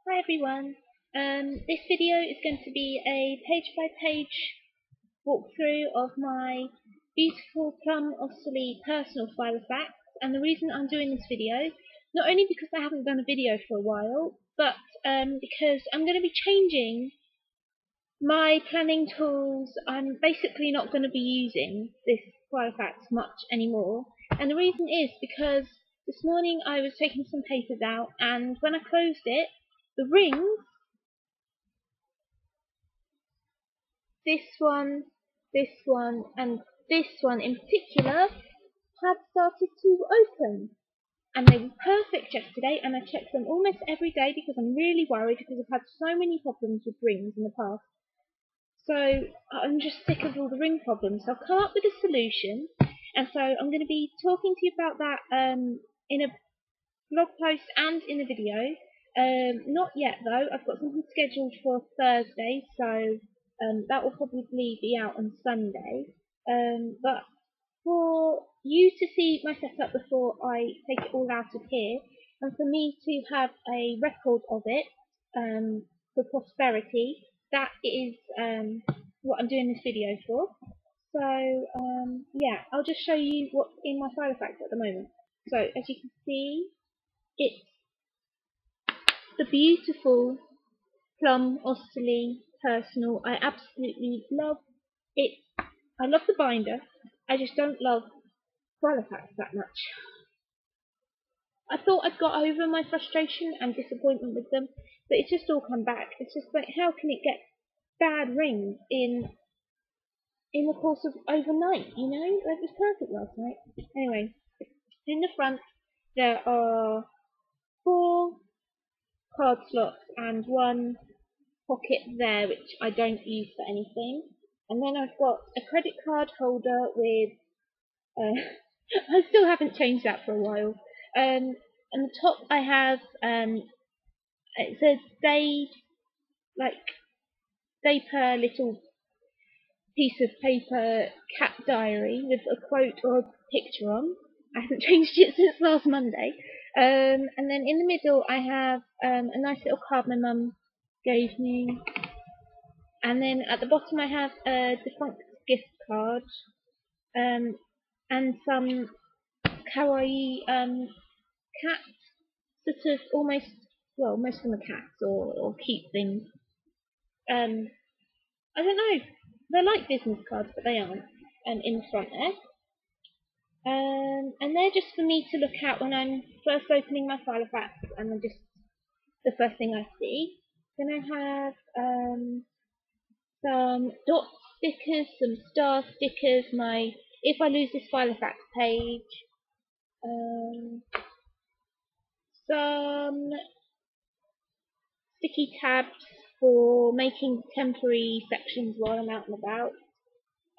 Hi everyone. This video is going to be a page-by-page walkthrough of my beautiful plum oscilli personal Filofax. And the reason I'm doing this video, not only because I haven't done a video for a while, but because I'm going to be changing my planning tools. I'm basically not going to be using this Filofax much anymore. And the reason is because this morning I was taking some papers out, and when I closed it, the rings, this one, and this one in particular, had started to open. And they were perfect yesterday, and I check them almost every day because I'm really worried because I've had so many problems with rings in the past. So I'm just sick of all the ring problems. So I've come up with a solution, and so I'm going to be talking to you about that in a blog post and in a video. Not yet though. I've got something scheduled for Thursday, so that will probably be out on Sunday. But for you to see my setup before I take it all out of here, and for me to have a record of it for prosperity, that is what I'm doing this video for. So yeah, I'll just show you what's in my Filofax at the moment. So as you can see, it's the beautiful plum oscilli personal. I absolutely love it. I love the binder. I just don't love Filofax that much. I thought I'd got over my frustration and disappointment with them, but it's just all come back. It's just like, how can it get bad rings in the course of overnight? You know, it was perfect last night. Anyway, in the front there are 4 card slots and 1 pocket there, which I don't use for anything. And then I've got a credit card holder with, I still haven't changed that for a while. On the top I have, it's a day per little piece of paper cat diary with a quote or a picture on. I haven't changed it since last Monday. And then in the middle I have a nice little card my mum gave me. And then at the bottom I have a defunct gift card, and some kawaii cats, sort of almost, well, most of them are cats or cute things. I don't know, they're like business cards, but they aren't, in the front there. And they're just for me to look at when I'm first opening my Filofax, and they're just the first thing I see. Then I have some dot stickers, some star stickers, my if I lose this Filofax page, some sticky tabs for making temporary sections while I'm out and about,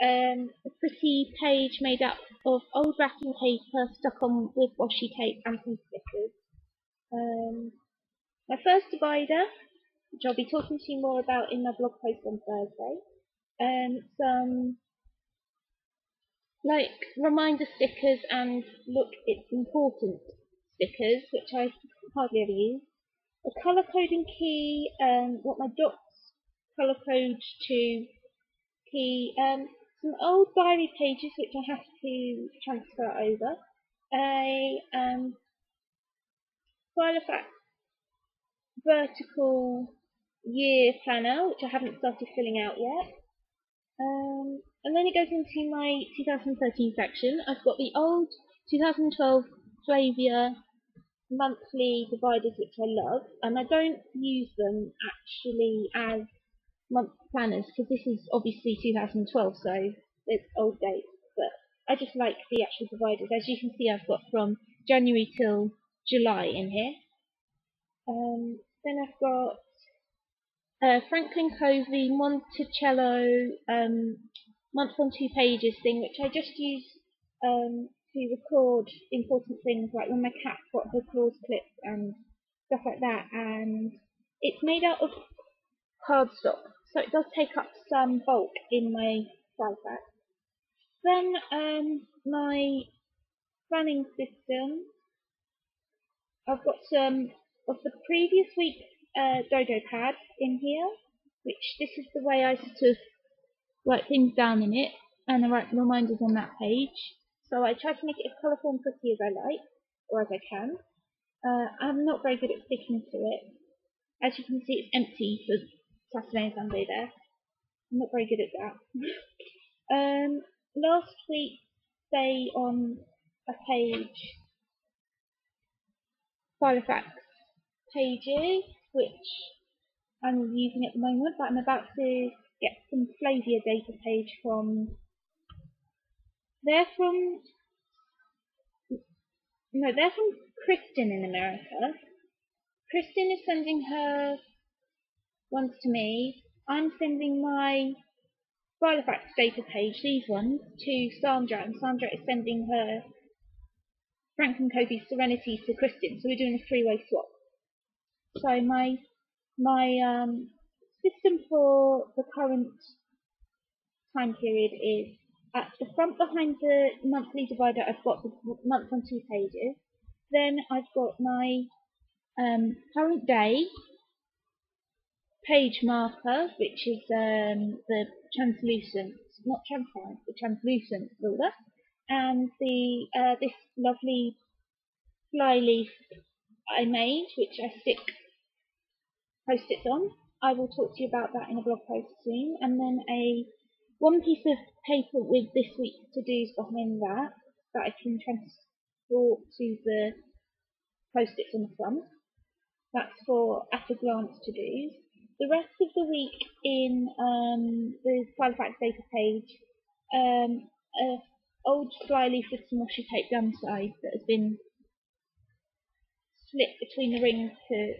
a pretty page made up of old wrapping paper stuck on with washi tape and some stickers, my first divider, which I'll be talking to you more about in my blog post on Thursday, some like reminder stickers and look, it's important stickers, which I hardly ever use, a colour coding key, what my dots colour code to key, some old diary pages which I have to transfer over, a Filofax vertical year planner which I haven't started filling out yet, and then it goes into my 2013 section. I've got the old 2012 Flavia monthly dividers which I love, and I don't use them actually as month planners because this is obviously 2012, so it's old dates, but I just like the actual dividers. As you can see, I've got from January till July in here. Then I've got Franklin Covey Monticello month on 2 pages thing, which I just use to record important things like when my cat got her claws clipped and stuff like that. And it's made out of cardstock, so it does take up some bulk in my Filofax. Then my planning system, I've got some of the previous week's dodo pad in here, which this is the way I sort of write things down in it, and I write reminders on that page. So I try to make it as colourful and pretty as I like, or as I can. I'm not very good at sticking to it. As you can see, it's empty for Saturday and Sunday there. I'm not very good at that. Last week, say on a page, Filofax pages, which I'm using at the moment, but I'm about to get some Flavia data page from. They're from Kristen in America. Kristen is sending her ones to me. I'm sending my Filofax data page, these ones, to Sandra, and Sandra is sending her Franklin Covey's Serenity to Kristen. So we're doing a three-way swap. So my system for the current time period is at the front behind the monthly divider. I've got the month on 2 pages. Then I've got my current day page marker, which is the translucent, not transparent, the translucent ruler, and the this lovely flyleaf I made, which I stick post-its on. I will talk to you about that in a blog post soon. And then one piece of paper with this week's to-dos behind that I can transport to the post-its on the front. That's for at a glance to-dos. The rest of the week in the Filofax data page, old flyleaf with some washi tape down the side that has been slit between the rings to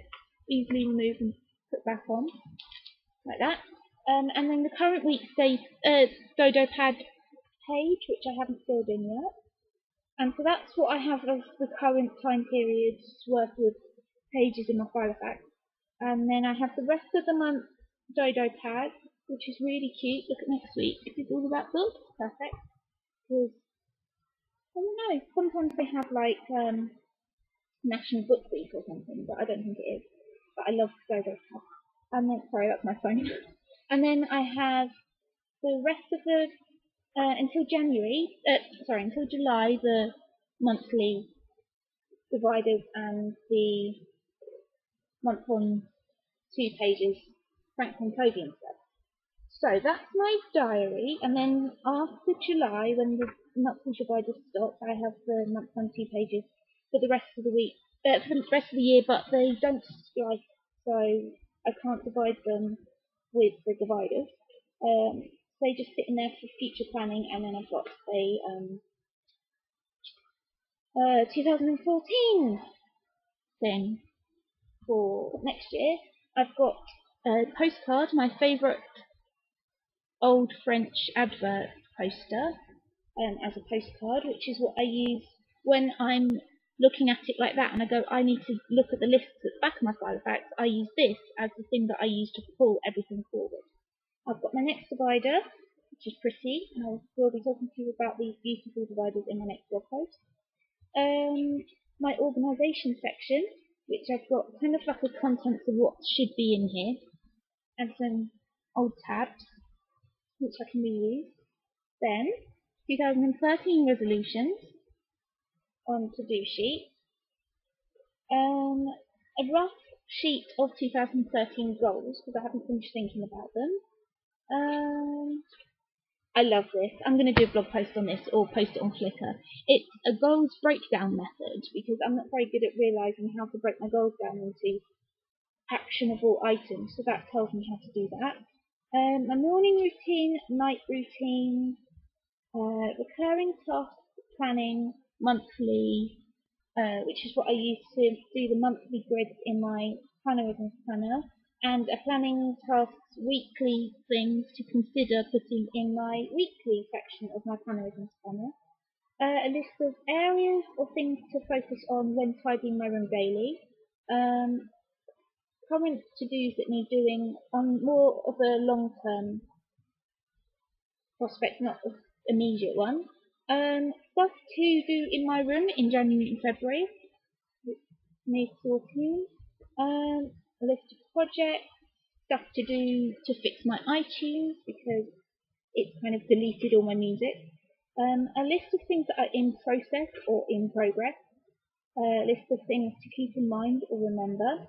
easily remove and put back on, like that. And then the current week's dodo pad page, which I haven't filled in yet. And so that's what I have as the current time period's worth of pages in my Filofax. And then I have the rest of the month dodo pad, which is really cute. Look at next week. It's all about books. Perfect. Because, I don't know, sometimes they have like National Book Week or something, but I don't think it is. But I love dodo pad. And then, sorry, that's my phone. And then I have the rest of the until July, the monthly dividers and the month on 2 pages Franklin Covey and stuff. So that's my diary, and then after July, when the monthly dividers stop, I have the month on 2 pages for the rest of the week, for the rest of the year, but they don't strike, so I can't divide them with the dividers. They just sit in there for future planning, and then I've got a 2014 thing for next year. I've got a postcard, my favourite old French advert poster, as a postcard, which is what I use when I'm looking at it like that and I go, I need to look at the lists at the back of my Filofax. I use this as the thing that I use to pull everything forward. I've got my next divider, which is pretty, and I will be talking to you about these beautiful dividers in my next blog post. My organisation section, which I've got kind of like the contents of what should be in here, and some old tabs, which I can reuse. Then, 2013 resolutions on to-do sheet. A rough sheet of 2013 goals, because I haven't finished thinking about them. I love this. I'm going to do a blog post on this or post it on Flickr. It's a goals breakdown method, because I'm not very good at realising how to break my goals down into actionable items, so that tells me how to do that. My morning routine, night routine, recurring task planning, monthly, which is what I use to do the monthly grid in my plannerism planner, and a planning tasks weekly things to consider putting in my weekly section of my plannerism planner. A list of areas or things to focus on when tidying my room daily. Current to-dos that need doing on more of a long-term prospect, not an immediate one. Stuff to do in my room in January and February. Needs sorting. A list of projects, stuff to do to fix my iTunes because it's kind of deleted all my music, a list of things that are in process or in progress, a list of things to keep in mind or remember,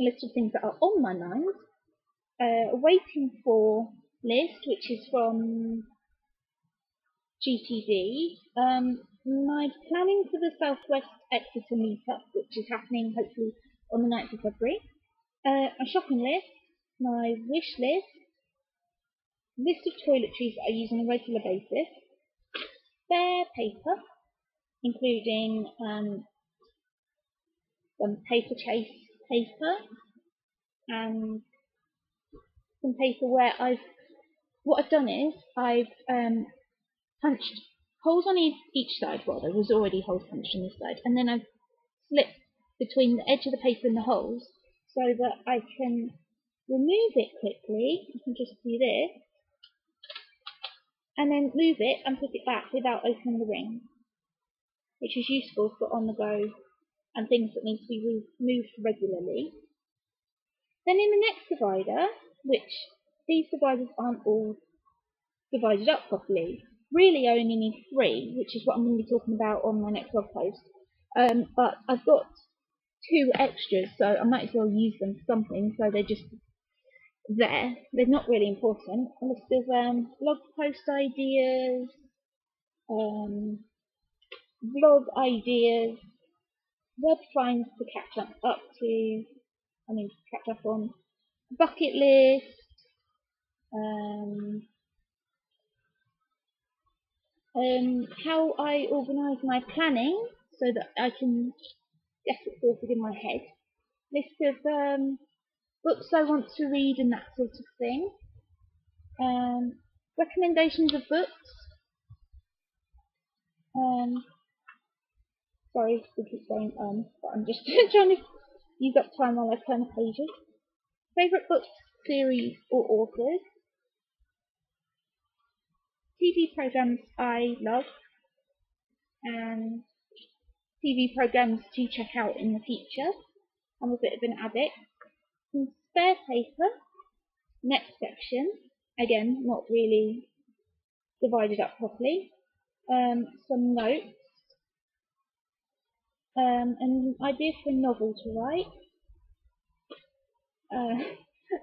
a list of things that are on my mind, a waiting for list, which is from GTD, my planning for the Southwest Exeter meetup, which is happening hopefully on the 9th of February, a shopping list, my wish list of toiletries that I use on a regular basis, spare paper, including some paper chase paper and some paper where what I've done is I've punched holes on each side. Well, there was already holes punched on this side, and then I've slipped between the edge of the paper and the holes so that I can remove it quickly. You can just do this, and then move it and put it back without opening the ring, which is useful for on the go and things that need to be moved regularly. Then in the next divider, which these dividers aren't all divided up properly, really I only need 3, which is what I'm going to be talking about on my next blog post. But I've got 2 extras, so I might as well use them for something, so they're just there. They're not really important. A list of blog post ideas, vlog ideas, web finds to catch up on, bucket list, how I organise my planning so that I can get it sorted in my head, list of books I want to read and that sort of thing, recommendations of books, sorry to keep going but I'm just trying to use up time while I turn the pages, favourite books, series or authors, TV programmes I love, and TV programmes to check out in the future. I'm a bit of an addict. Some spare paper, next section, again not really divided up properly, some notes, an idea for a novel to write,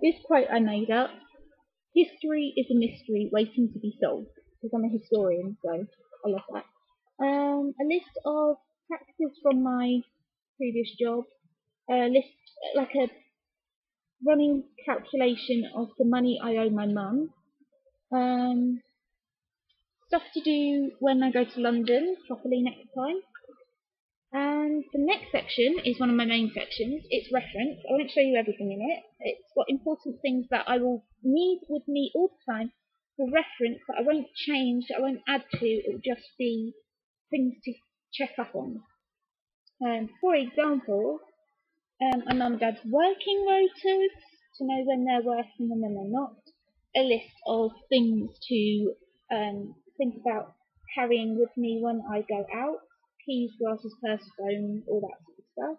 this quote I made up: history is a mystery waiting to be solved, because I'm a historian, so I love that. A list of practices from my previous job, a list, like a running calculation of the money I owe my mum, stuff to do when I go to London properly next time. And the next section is one of my main sections. It's reference. I won't show you everything in it. It's got important things that I will need with me all the time for reference, that I won't change, that I won't add to. It will just be things to check up on. For example, my mum and dad's working rotas to know when they're working and when they're not. A list of things to think about carrying with me when I go out. Keys, glasses, purse, phone, all that sort of stuff.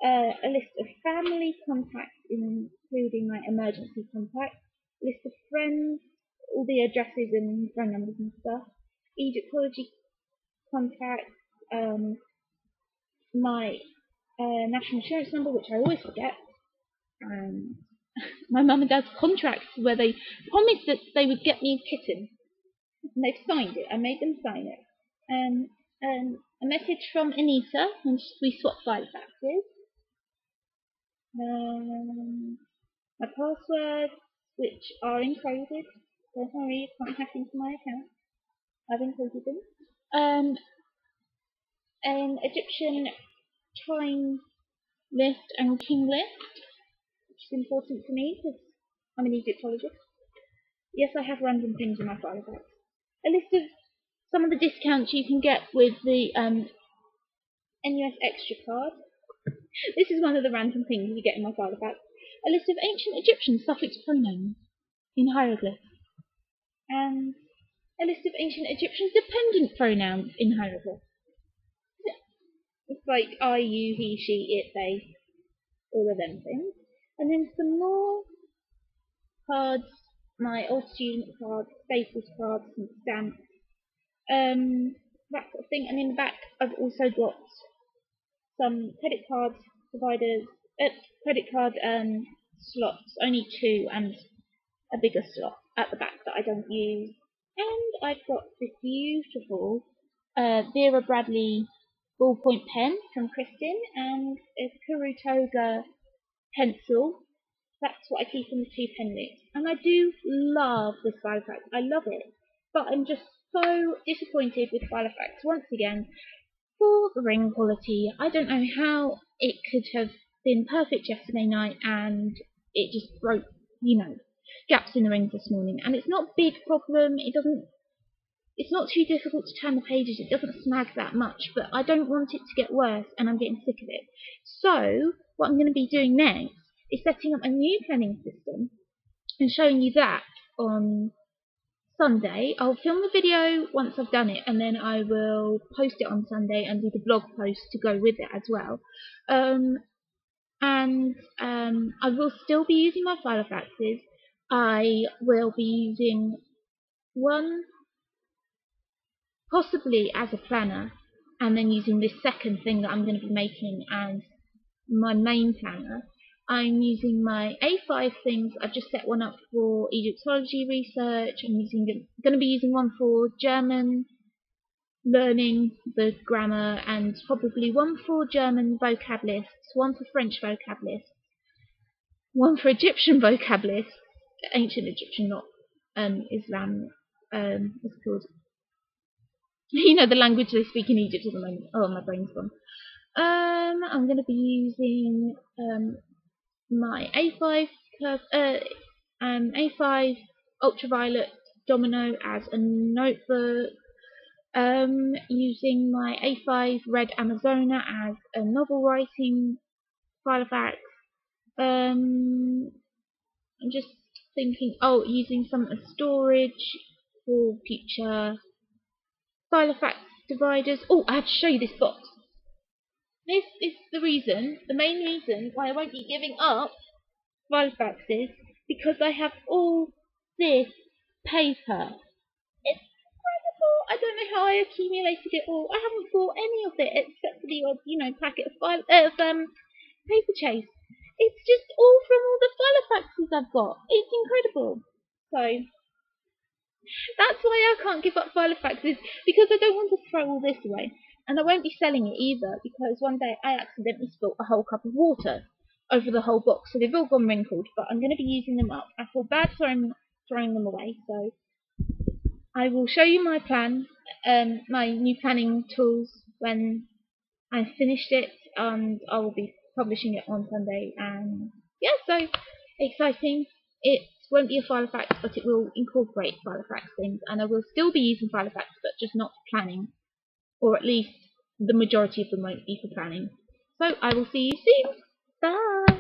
A list of family contacts, including my emergency contacts. A list of friends, all the addresses and phone numbers and stuff. Egyptology contacts, my national insurance number, which I always forget. My mum and dad's contracts, where they promised that they would get me a kitten, and they've signed it. I made them sign it. A message from Anita, and we swapped Filofaxes. My passwords, which are encoded. Don't worry, you can't hack into my account. I've encoded them. An Egyptian time list and king list, which is important to me because I'm an Egyptologist. Yes, I have random things in my Filofax. A list of some of the discounts you can get with the NUS Extra card. This is one of the random things you get in my Filofax. A list of ancient Egyptian suffix pronouns in hieroglyphs. And a list of ancient Egyptian dependent pronouns in hieroglyphs. It's like I, you, he, she, it, they, all of them things. And then some more cards, my old student cards, staples cards, and stamps, that sort of thing. And in the back, I've also got some credit card providers, credit card slots, only two, and a bigger slot at the back that I don't use. And I've got this beautiful Vera Bradley ballpoint pen from Kristen and a Kurutoga pencil. That's what I keep in the two pen loops. And I do love this Filofax. I love it. But I'm just so disappointed with Filofax once again for the ring quality. I don't know how it could have been perfect yesterday night and it just broke, gaps in the rings this morning. And it's not a big problem. It's not too difficult to turn the pages. It doesn't snag that much, but I don't want it to get worse and I'm getting sick of it. So what I'm going to be doing next is setting up a new planning system and showing you that on Sunday. I'll film the video once I've done it and then I will post it on Sunday and do the blog post to go with it as well. I will still be using my Filofaxes. I will be using one possibly as a planner and then using this second thing that I'm going to be making as my main planner. I'm using my A5 things. I've just set one up for Egyptology research. I'm going to be using one for German learning, the grammar, and probably one for German vocab lists, one for French vocab lists, one for Egyptian vocab lists, ancient Egyptian, not Islam. What's it called? The language they speak in Egypt at the moment. Oh, my brain's gone. I'm going to be using my A5 A5 ultraviolet domino as a notebook. Using my A5 red Amazona as a novel writing Filofax. I'm just thinking. Oh, using some as storage for future Filofax dividers. Oh, I have to show you this box. This is the main reason why I won't be giving up Filofaxes, because I have all this paper. It's incredible. I don't know how I accumulated it all. I haven't bought any of it except for the odd, packet of paper chase. It's just all from all the Filofaxes I've got. It's incredible. So that's why I can't give up Filofaxes, because I don't want to throw all this away. And I won't be selling it either, because one day I accidentally spilt a whole cup of water over the whole box, so they've all gone wrinkled, but I'm going to be using them up. I feel bad throwing them away, so I will show you my plan, my new planning tools when I've finished it, and I will be publishing it on Sunday, and yeah, so exciting. It won't be a Filofax, but it will incorporate Filofax things, and I will still be using Filofax, but just not for planning, or at least the majority of them won't be for planning. So I will see you soon. Bye!